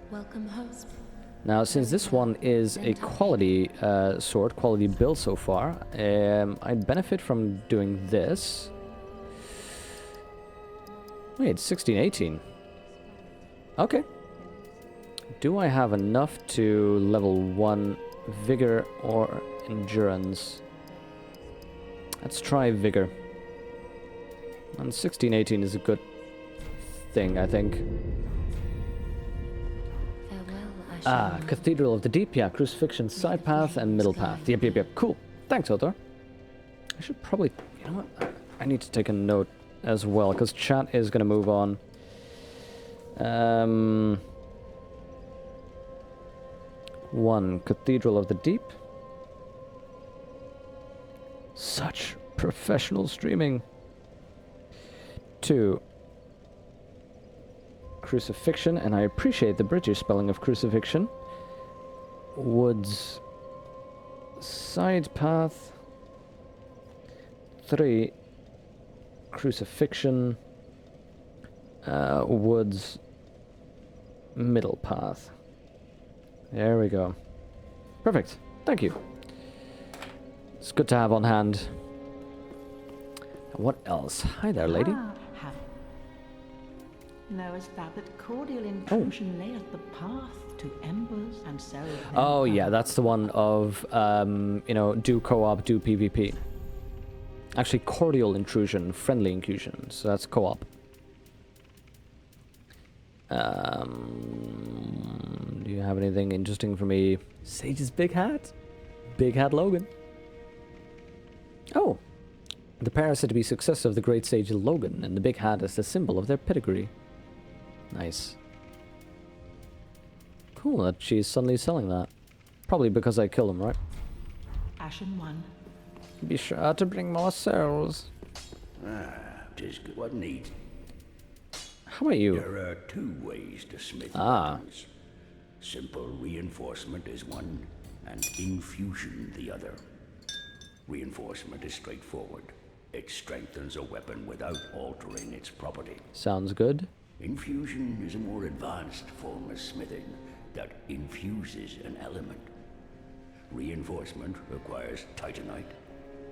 Welcome host. Now, since this one is a quality sword, quality build so far, I'd benefit from doing this. Wait, 1618. Okay. Do I have enough to level 1 vigor or endurance? Let's try vigor. And 1618 is a good thing, I think. Ah, Cathedral of the Deep, yeah, Crucifixion, side path, and middle path. Yep, cool. Thanks, Othar. I should probably, you know what, I need to take a note as well, because chat is going to move on. One, Cathedral of the Deep. Such professional streaming. 2, Crucifixion, and I appreciate the British spelling of crucifixion. Woods, side path. 3, Crucifixion, woods, middle path. There we go. Perfect. Thank you. It's good to have on hand. What else? Hi there, lady. Knowest thou that cordial intrusion layeth the path to embers and so... Oh yeah, that's the one of, you know, do co-op, do PvP. Actually, cordial intrusion, friendly inclusion, so that's co-op. Do you have anything interesting for me? Sage's big hat? Big hat Logan. Oh! The pair are said to be successors of the great sage Logan, and the big hat is the symbol of their pedigree. Nice. Cool that she's suddenly selling that. Probably because I killed him, right? Ashen one. Be sure to bring more souls. Tis good. What need? How about you? There are 2 ways to smith weapons. Simple reinforcement is one, and infusion the other. Reinforcement is straightforward. It strengthens a weapon without altering its property. Sounds good. Infusion is a more advanced form of smithing that infuses an element. Reinforcement requires titanite,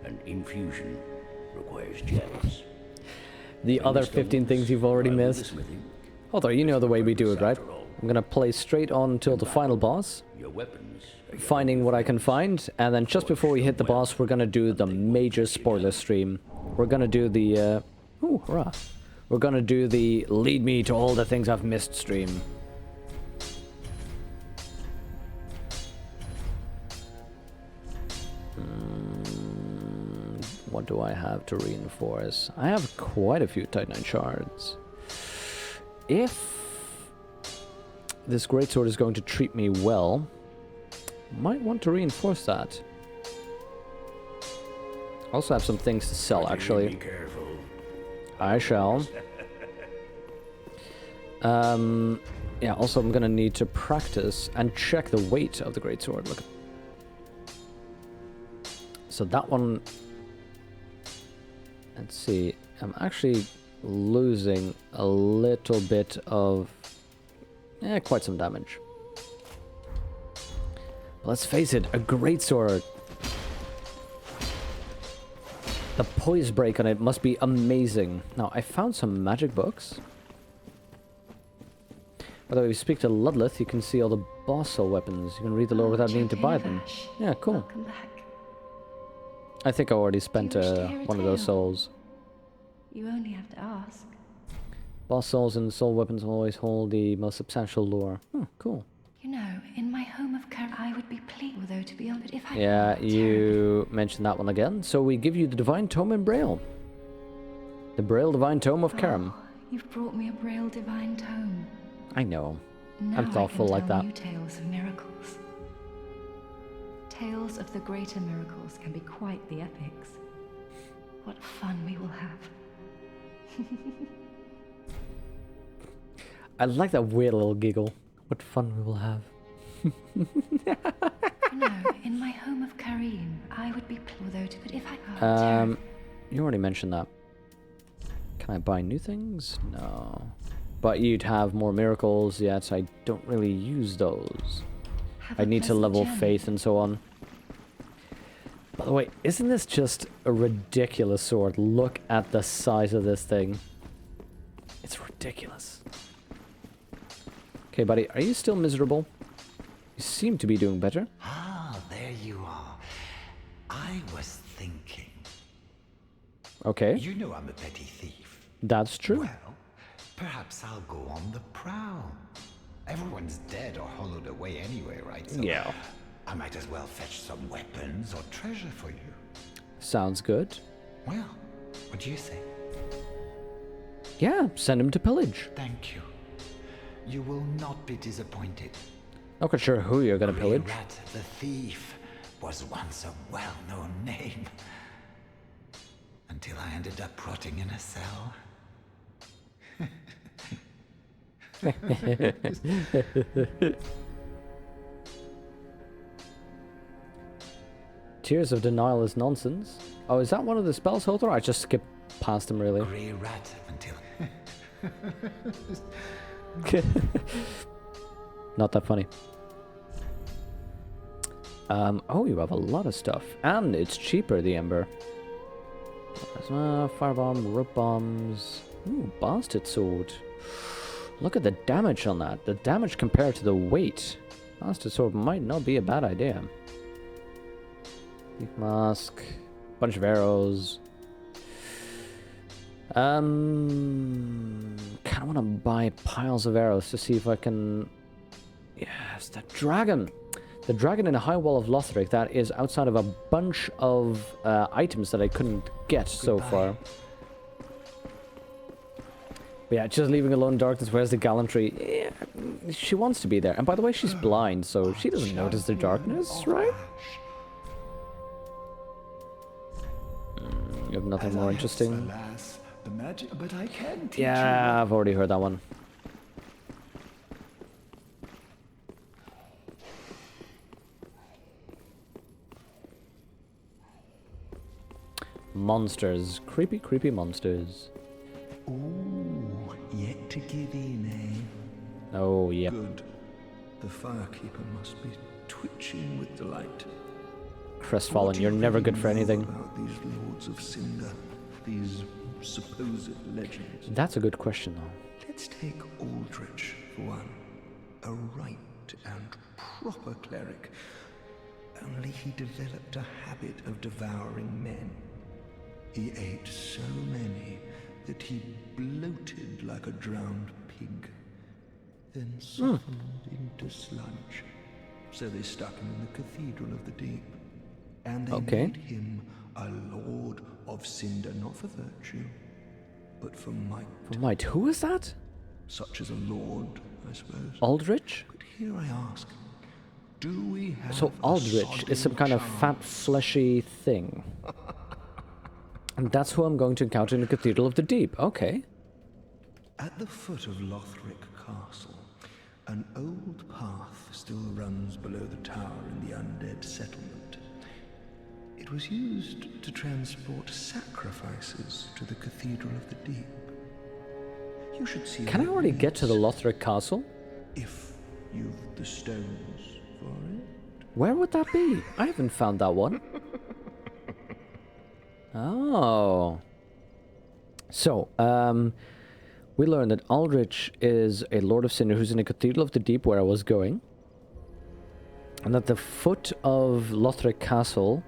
and infusion requires gems. The other 15 things you've already missed. Although you know the way we do it, right? I'm gonna play straight on until the final boss, finding what I can find, and then just before we hit the boss, we're gonna do the major spoiler stream. We're gonna do the, ooh, hurrah. We're gonna do the lead me to all the things I've missed stream. What do I have to reinforce? I have quite a few Titanite shards. If this greatsword is going to treat me well, might want to reinforce that. Also have some things to sell, actually. Be careful. I shall. Yeah, also I'm gonna need to practice and check the weight of the greatsword. Look. So that one... Let's see. I'm actually losing a little bit of... quite some damage. But let's face it, a greatsword. The poise break on it must be amazing. Now, I found some magic books. By the way, if you speak to Ludleth, you can see all the boss soul weapons. You can read the lore without needing to buy them. Yeah, cool. Welcome back. I think I already spent one of those souls. You only have to ask. Boss souls and soul weapons always hold the most substantial lore. Oh, cool. You know, in my home of Kara, I would be pleased, although to be honest, if I... Yeah, you mentioned that one again. So we give you the Divine Tome in Braille. The Braille Divine Tome of Karam. Oh, you've brought me a Braille Divine Tome. I know. Now I'm thoughtful I like can tell that. you tales of miracles. Tales of the greater miracles can be quite the epics. What fun we will have. I like that weird little giggle. What fun we will have. No, in my home of Kareem, I would be although to, but if I You already mentioned that. Can I buy new things? No. But you'd have more miracles, yet I don't really use those. Have I a need to pleasant level journey. faith and so on. By the way, isn't this just a ridiculous sword? Look at the size of this thing. It's ridiculous. Okay, buddy, are you still miserable? You seem to be doing better. Ah, there you are. I was thinking. Okay, You know I'm a petty thief. that's true. Well, perhaps I'll go on the prowl. Everyone's dead or hollowed away anyway, right? So Yeah. I might as well fetch some weapons or treasure for you. Sounds good. Well, what do you say? Yeah, send him to pillage. Thank you. You will not be disappointed. Not quite sure who you're gonna pillage. Rat the thief was once a well-known name. Until I ended up rotting in a cell. Tears of Denial is nonsense. Oh, is that one of the spells, Holder? I just skipped past him, really. Grey rat until... Not that funny. Oh, you have a lot of stuff. And it's cheaper, the Ember. Firebomb, rope bombs. Ooh, Bastard Sword. Look at the damage on that. The damage compared to the weight. Bastard Sword might not be a bad idea. Leaf Mask. Bunch of arrows. Kinda wanna buy piles of arrows to see if I can... Yes, the dragon! The dragon in a high wall of Lothric that is outside of a bunch of items that I couldn't get so far. But yeah, just leaving alone darkness, where's the gallantry? Yeah, she wants to be there. And by the way, she's blind, so she doesn't notice the darkness, right? You have nothing more interesting? Alas, the magic, but I can teach Yeah, I've already heard that one. Monsters. Creepy, creepy monsters. Ooh, yet to give in, eh? Oh, yep. Good. The firekeeper must be twitching with delight. Crestfallen, What do you're you never really good for know anything. About these lords of Cinder, these supposed legends. That's a good question, though. Let's take Aldrich for one. A right and proper cleric. Only he developed a habit of devouring men. He ate so many that he bloated like a drowned pig, then softened into sludge. So they stuck him in the Cathedral of the Deep. And they made him a Lord of Cinder, not for virtue, but for might. For might, who is that? Such as a lord, I suppose. Aldrich? But here I ask, do we have So a Aldrich is some kind of fat, chance? fleshy thing. And that's who I'm going to encounter in the Cathedral of the Deep. Okay. At the foot of Lothric Castle, an old path still runs below the tower in the undead settlement. It was used to transport sacrifices to the Cathedral of the Deep. You should see. Can I already get to the Lothric Castle? If you've the stones for it. Where would that be? I haven't found that one. Oh. So, we learned that Aldrich is a Lord of Cinder who's in the Cathedral of the Deep where I was going. And that the foot of Lothric Castle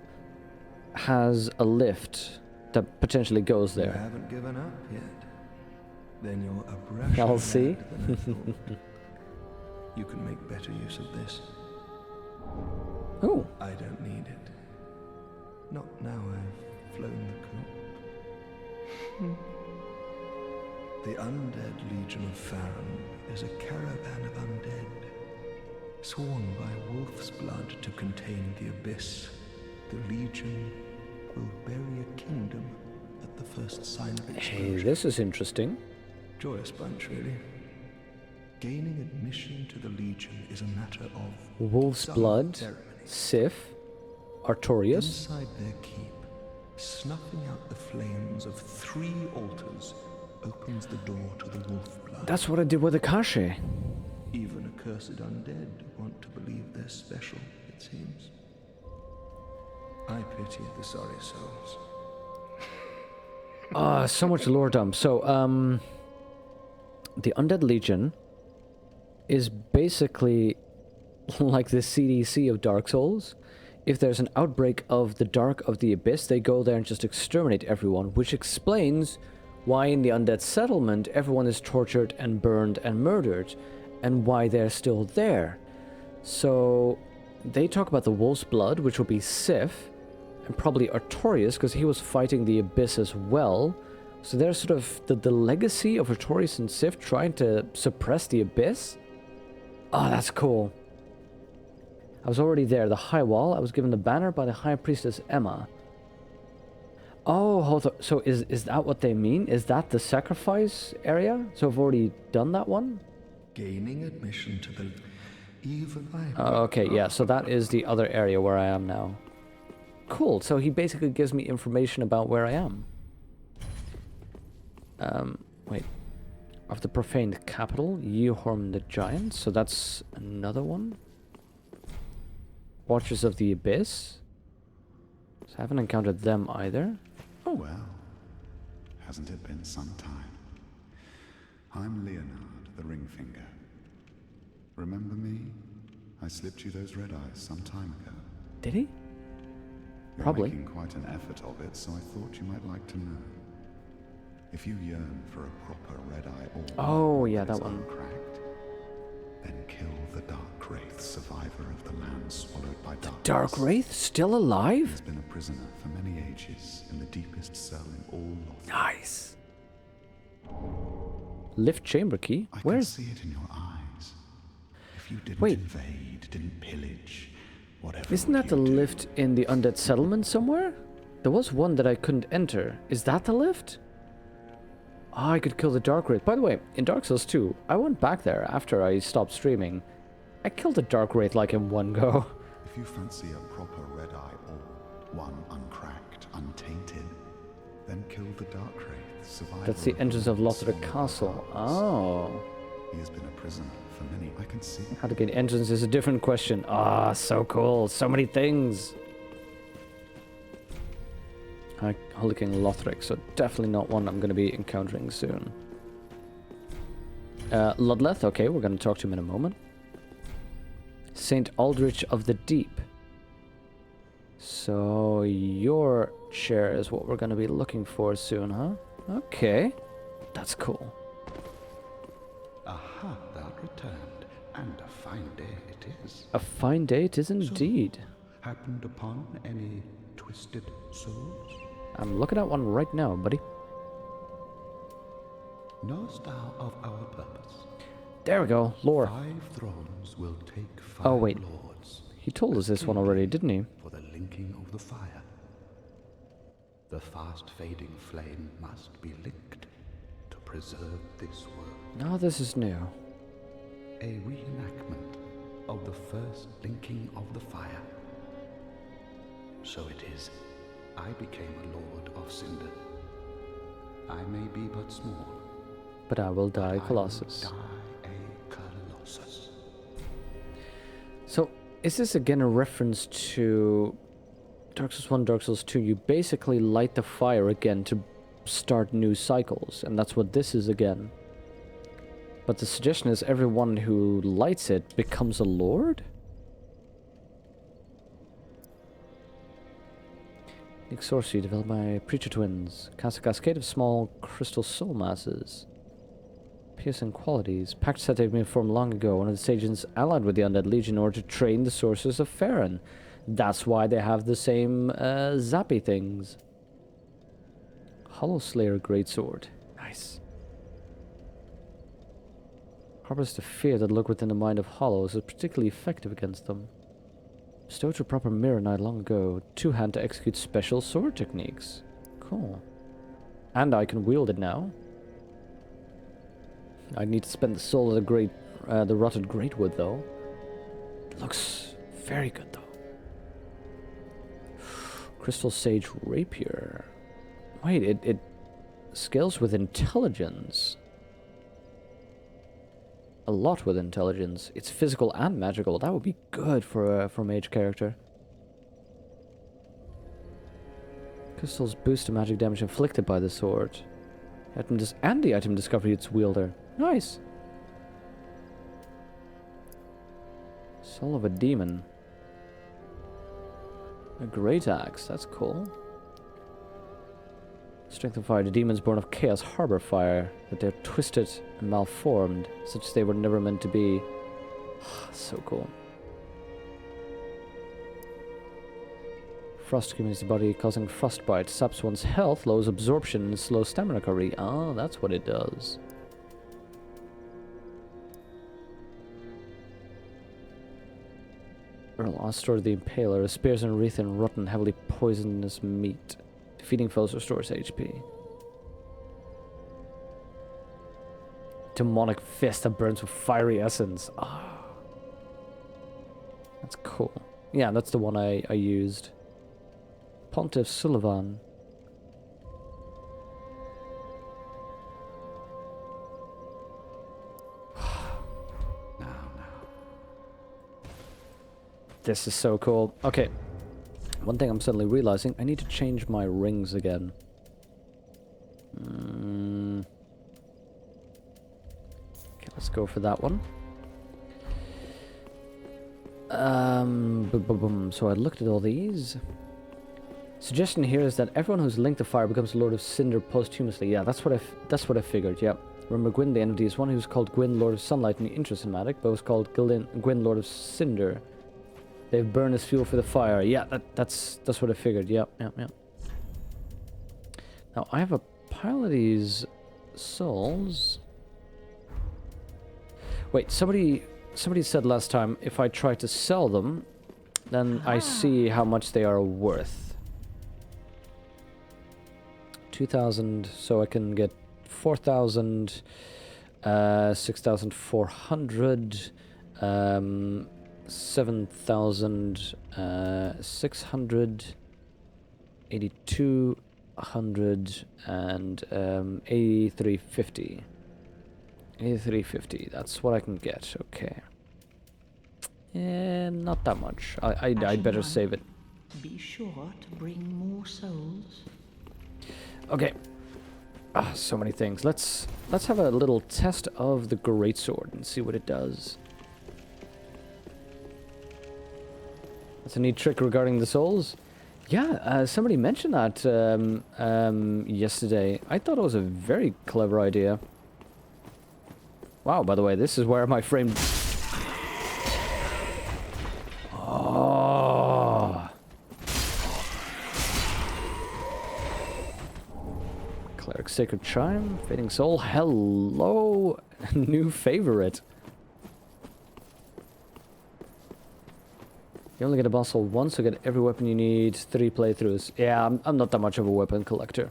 has a lift that potentially goes You there. haven't given up yet. Then you're a brasher I'll lad see. than I thought. You can make better use of this. Oh, I don't need it. Not now I've flown the coop. The Undead Legion of Farron is a caravan of undead, sworn by wolf's blood to contain the abyss. The Legion will bury a kingdom at the first sign of hey, exposure. this is interesting. Joyous bunch, really. Gaining admission to the Legion is a matter of Wolf's some Blood, ceremony. Sif, Artorius. Inside their keep, snuffing out the flames of 3 altars, opens the door to the wolf blood. That's what I did with Akashi. Even accursed undead want to believe they're special, it seems. I pity the sorry souls. So much lore dump. So, the Undead Legion is basically like the CDC of Dark Souls. If there's an outbreak of the Dark of the Abyss, they go there and just exterminate everyone, which explains why in the Undead Settlement everyone is tortured and burned and murdered, and why they're still there. So, they talk about the Wolf's Blood, which will be Sif, and probably Artorias, because he was fighting the Abyss as well. So there's sort of the legacy of Artorias and Sif trying to suppress the Abyss. Oh, that's cool. I was already there. The High Wall. I was given the banner by the High Priestess Emma. Oh, hold on. So is that what they mean? Is that the sacrifice area? So I've already done that one? Gaining admission to the evil eye. Okay, yeah. So that is the other area where I am now. Cool. So he basically gives me information about where I am. Wait. Of the profaned capital, Yehorm the Giant. So that's another one. Watchers of the Abyss. So I haven't encountered them either. Oh well. Hasn't it been some time? I'm Leonard, the Ringfinger. Remember me? I slipped you those red eyes some time ago. Did he? You're Probably. making quite an effort of it, so I thought you might like to know. If you yearn for a proper red-eye orb, Oh, yeah, that one. uncracked, then kill the Dark Wraith, survivor of the land swallowed by darkness. Dark Wraith still He alive? has been a prisoner for many ages in the deepest cell in all Lothar. Nice. Lift chamber key? I can Where's... see it in your eyes. If you didn't Wait. invade, didn't pillage, whatever. Isn't that the would you do? lift in the Undead Settlement somewhere? There was one that I couldn't enter. Is that the lift? Oh, I could kill the Dark Wraith. By the way, in Dark Souls 2, I went back there after I stopped streaming. I killed the Dark Wraith like in one go. If you fancy a proper red-eye orb, one uncracked, untainted, then kill the Dark Wraith, survivor. That's the entrance of Lothar Castle. Oh. He has been a prisoner for many. I can see. How to gain entrance is a different question. Ah, so cool. So many things. Holy King Lothric, so definitely not one I'm going to be encountering soon. Ludleth, okay, we're going to talk to him in a moment. Saint Aldrich of the Deep. So, your chair is what we're going to be looking for soon, huh? Okay. That's cool. Aha, thou returned, and a fine day it is. A fine day it is indeed. Happened upon any twisted souls? I'm looking at one right now, buddy. Knowest thou of our purpose? There we go, lore. 5 thrones will take 5 Oh, wait. lords. He told us this one already, didn't he? For the linking of the fire. The fast fading flame must be linked to preserve this world. No, this is new. A reenactment of the first linking of the fire. So it is. I became a lord of Cinder. I may be but small. But I will die I Colossus. will die a Colossus. So, is this again a reference to Dark Souls 1, Dark Souls 2? You basically light the fire again to start new cycles, and that's what this is again. But the suggestion is everyone who lights it becomes a lord? Unique sorcery developed by Preacher Twins. Cast a cascade of small crystal soul masses. Piercing qualities. Pact set had been formed long ago. One of the sages allied with the Undead Legion in order to train the sorcerers of Farron. That's why they have the same zappy things. Hollow Slayer Greatsword. Nice. Harbors the fear that lurk within the mind of Hollows is particularly effective against them. Bestowed a proper mirror knight long ago. 2-hand to execute special sword techniques. Cool. And I can wield it now. I need to spend the soul of the rotted Greatwood though. Looks very good though. Crystal Sage Rapier. Wait, it Skills with intelligence. A lot with intelligence. It's physical and magical. That would be good for a mage character. Crystals boost the magic damage inflicted by the sword. And the item discovery its wielder. Nice. Soul of a demon. A great axe. That's cool. Strength of fire. The demons born of chaos harbor fire, but they're twisted and malformed, such as they were never meant to be. So cool. Frost accumulates the body, causing frostbite. Saps one's health, lowers absorption, and slows stamina recovery. Ah, that's what it does. Earl Ostor the Impaler. A spears and wreath in rotten, heavily poisonous meat. Defeating foes restores HP. Demonic fist that burns with fiery essence. Ah, that's cool. Yeah, that's the one I used. Pontiff Sullivan. This is so cool. Okay. One thing I'm suddenly realizing, I need to change my rings again. Okay, let's go for that one. So I looked at all these. Suggestion here is that everyone who's linked to fire becomes Lord of Cinder posthumously. Yeah, that's what I figured. Yeah. Remember, Gwyn the entity is one who's called Gwyn Lord of Sunlight in the intro cinematic, but was called Gwyn Lord of Cinder. They burn as fuel for the fire. Yeah, that's what I figured. Yep. Now I have a pile of these souls. Wait, somebody said last time if I try to sell them, then I see how much they are worth. 2,000, so I can get 4,000, 6,400, 7,600, 8,200, and 8,350. 8,350. That's what I can get. Okay. Yeah, not that much. I'd better save it. Be sure to bring more souls. Okay. Ah, so many things. Let's have a little test of the greatsword and see what it does. That's a neat trick regarding the souls. Yeah, somebody mentioned that yesterday. I thought it was a very clever idea. Wow, by the way, this is where my frame... Oh. Cleric Sacred Chime, Fading Soul, hello, new favorite. You only get a boss soul once, so get every weapon you need 3 playthroughs. Yeah, I'm not that much of a weapon collector.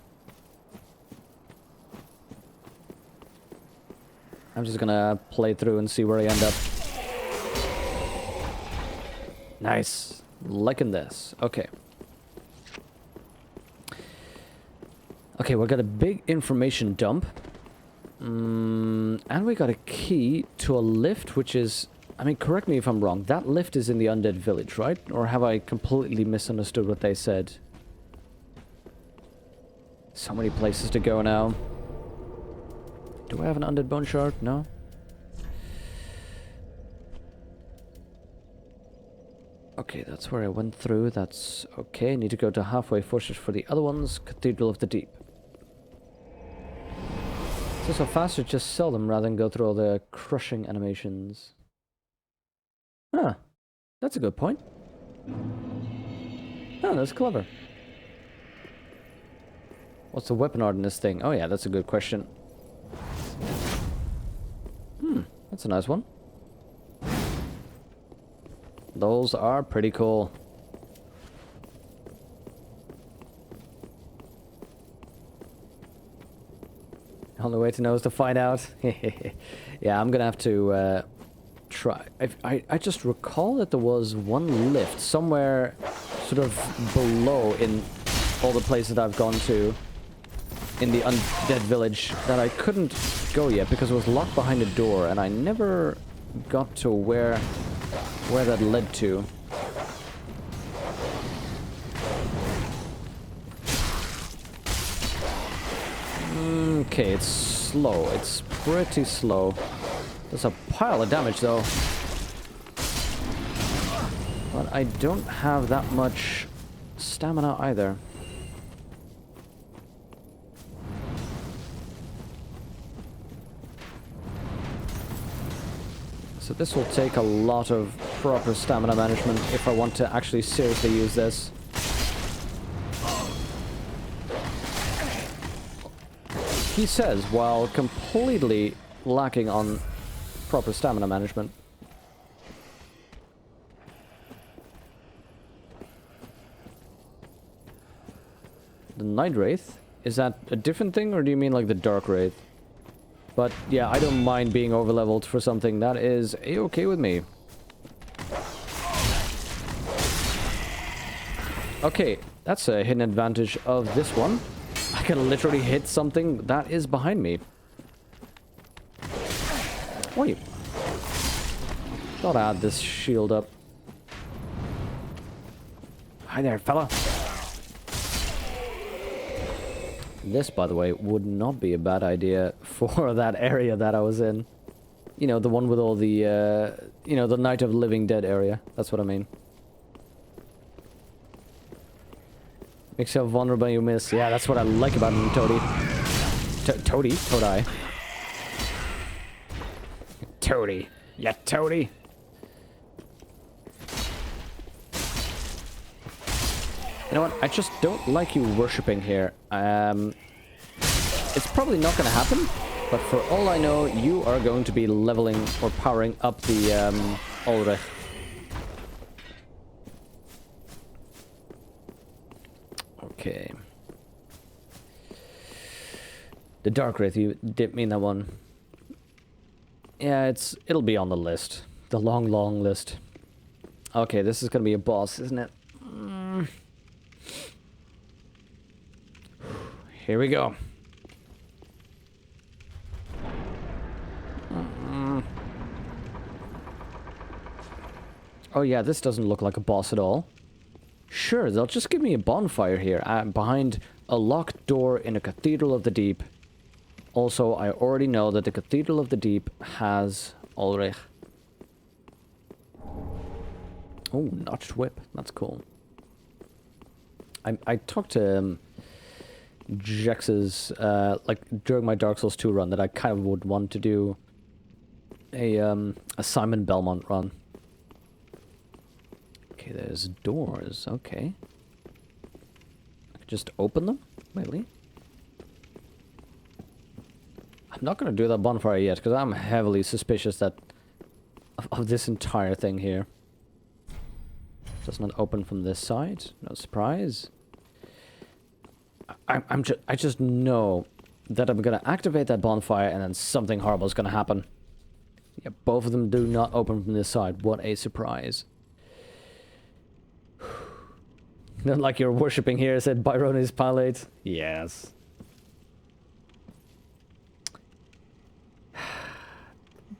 I'm just gonna play through and see where I end up. Nice. Liking this. Okay. Okay, we got a big information dump. And we got a key to a lift, which is... I mean, correct me if I'm wrong. That lift is in the undead village, right? Or have I completely misunderstood what they said? So many places to go now. Do I have an undead bone shard? No? Okay, that's where I went through. That's okay. Need to go to halfway fortress for the other ones. Cathedral of the Deep. It's also faster to just sell them rather than go through all the crushing animations. Huh. That's a good point. Oh, that's clever. What's the weapon art in this thing? Oh yeah, that's a good question. That's a nice one. Those are pretty cool. Only way to know is to find out. Yeah, I'm gonna have to try. I just recall that there was one lift somewhere sort of below in all the places that I've gone to. in the undead village that I couldn't go yet because it was locked behind a door, and I never got to where that led to. Okay, it's slow. It's pretty slow. There's a pile of damage though. But I don't have that much stamina either. So this will take a lot of proper stamina management if I want to actually seriously use this. He says, while completely lacking on proper stamina management. The Night Wraith? Is that a different thing, or do you mean like the Dark Wraith? But yeah, I don't mind being overleveled for something. That is a-okay with me. Okay, that's a hidden advantage of this one. I can literally hit something that is behind me. Wait. Thought I had this shield up. Hi there, fella. This, by the way, would not be a bad idea for that area that I was in. You know, the one with all the, you know, the Night of the Living Dead area. That's what I mean. Makes you vulnerable, you miss. Yeah, that's what I like about him, Toady. Toadie? Toady. Yeah, Toady. You know what? I just don't like you worshipping here. It's probably not going to happen, but for all I know, you are going to be leveling or powering up the Ulrich. Okay. The Dark Wraith, you did mean that one. Yeah, it'll be on the list. The long, long list. Okay, this is going to be a boss, isn't it? Here we go. Oh yeah, this doesn't look like a boss at all. Sure, they'll just give me a bonfire here, behind a locked door in a Cathedral of the Deep. Also, I already know that the Cathedral of the Deep has Ulrich. Oh, notched whip. That's cool. I talked to Jex's, like, during my Dark Souls 2 run, that I kind of would want to do a Simon Belmont run. Okay, there's doors. Okay. I could just open them? Really? I'm not going to do that bonfire yet, because I'm heavily suspicious that of this entire thing here. Does not open from this side. No surprise. I just know that I'm going to activate that bonfire and then something horrible is going to happen. Yeah, both of them do not open from this side. What a surprise. Not like you're worshipping here, said Byronis Palate. Yes.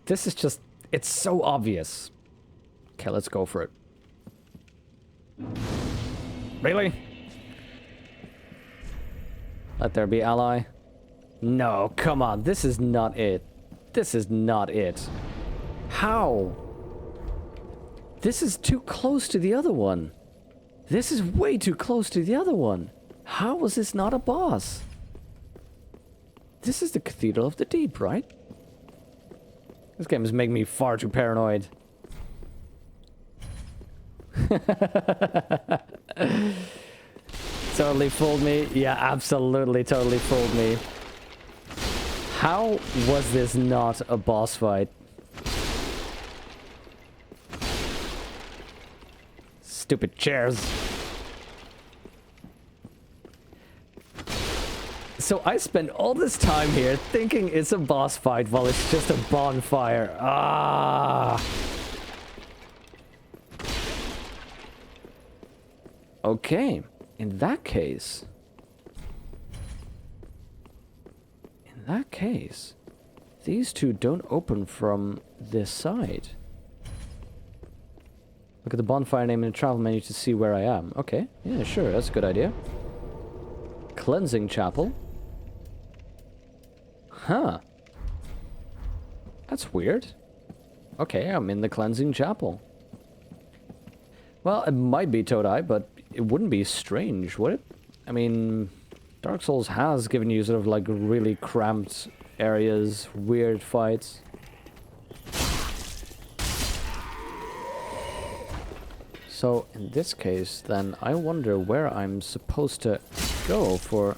This is just... it's so obvious. Okay, let's go for it. Really? Let there be ally. No, come on. This is not it. This is not it. How? This is too close to the other one. This is way too close to the other one. How was this not a boss? This is the Cathedral of the Deep, right? This game is making me far too paranoid. Totally fooled me. Yeah, absolutely totally fooled me. How was this not a boss fight? Stupid chairs. So I spent all this time here thinking it's a boss fight while it's just a bonfire. Ah. Okay. In that case... In that case, these two don't open from this side. Look at the bonfire name in the travel menu to see where I am. Okay, yeah, sure, that's a good idea. Cleansing chapel. Huh. That's weird. Okay, I'm in the cleansing chapel. Well, it might be Todai, but it wouldn't be strange, would it? I mean, Dark Souls has given you sort of like really cramped areas, weird fights. So, in this case, then, I wonder where I'm supposed to go for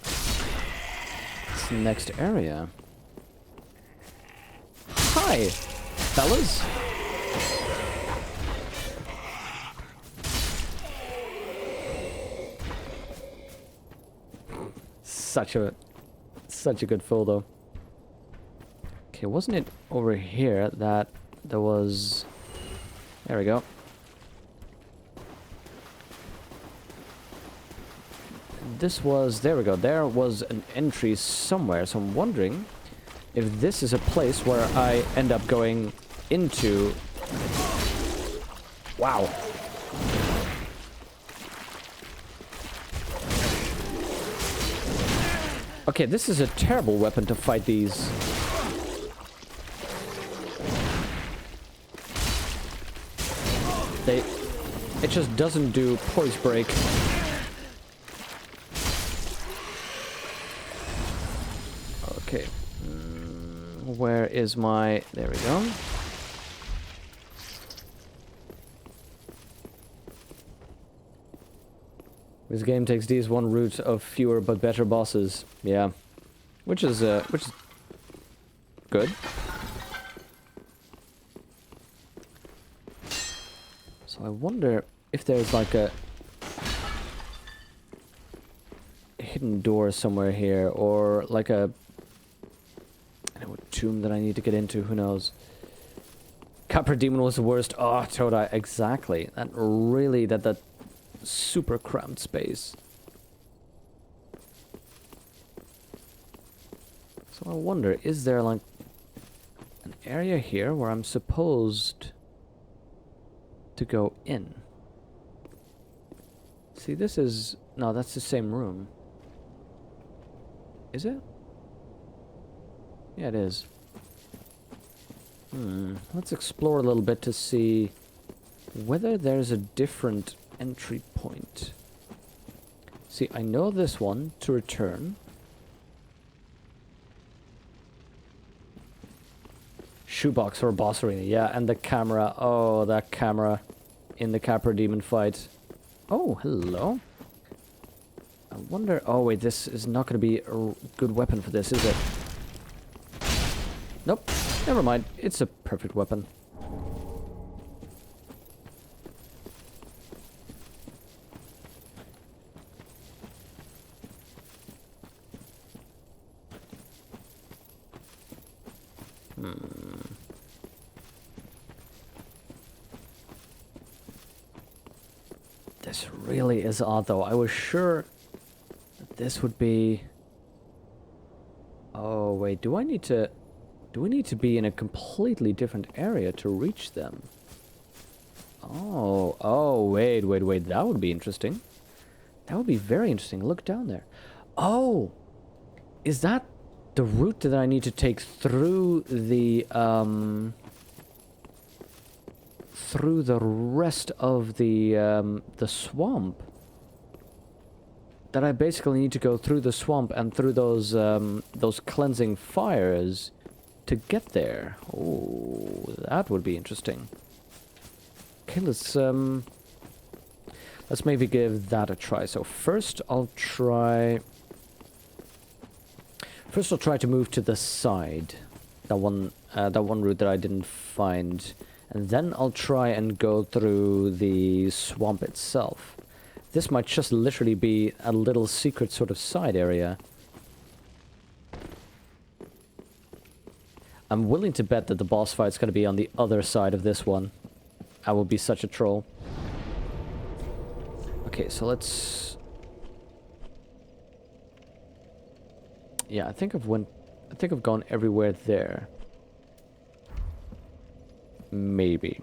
this next area. Hi, fellas! Such a good fool, though. Okay, wasn't it over here that there was... There we go. This was... There we go. There was an entry somewhere, so I'm wondering if this is a place where I end up going into... Wow. Okay, this is a terrible weapon to fight these. It just doesn't do poise break. Okay. Where is my... There we go. This game takes these one route of fewer but better bosses. Yeah. Which is good. So I wonder if there's like a hidden door somewhere here, or like a tomb that I need to get into, who knows. Capra Demon was the worst. Oh, Todai, exactly. That really, that super cramped space. So I wonder, is there like an area here where I'm supposed to go in? See, this is... No, that's the same room. Is it? Yeah, it is. Let's explore a little bit to see whether there's a different entry point. See, I know this one to return. Shoebox or boss arena, yeah, and the camera. Oh, that camera in the Capra Demon fight. Oh, hello. I wonder... Oh, wait, this is not going to be a good weapon for this, is it? Nope. Never mind. It's a perfect weapon. This really is odd, though. I was sure that this would be... Oh, wait. Do I need to... Do we need to be in a completely different area to reach them? Oh, wait. That would be interesting. That would be very interesting. Look down there. Oh! Is that the route that I need to take through the rest of the swamp? That I basically need to go through the swamp and through those cleansing fires to get there. Oh, that would be interesting. Okay, let's maybe give that a try. So first I'll try to move to the side. That one route that I didn't find. And then I'll try and go through the swamp itself. This might just literally be a little secret sort of side area. I'm willing to bet that the boss fight's going to be on the other side of this one. I will be such a troll. Okay, so let's... Yeah, I think I've went I think I've gone everywhere there. Maybe.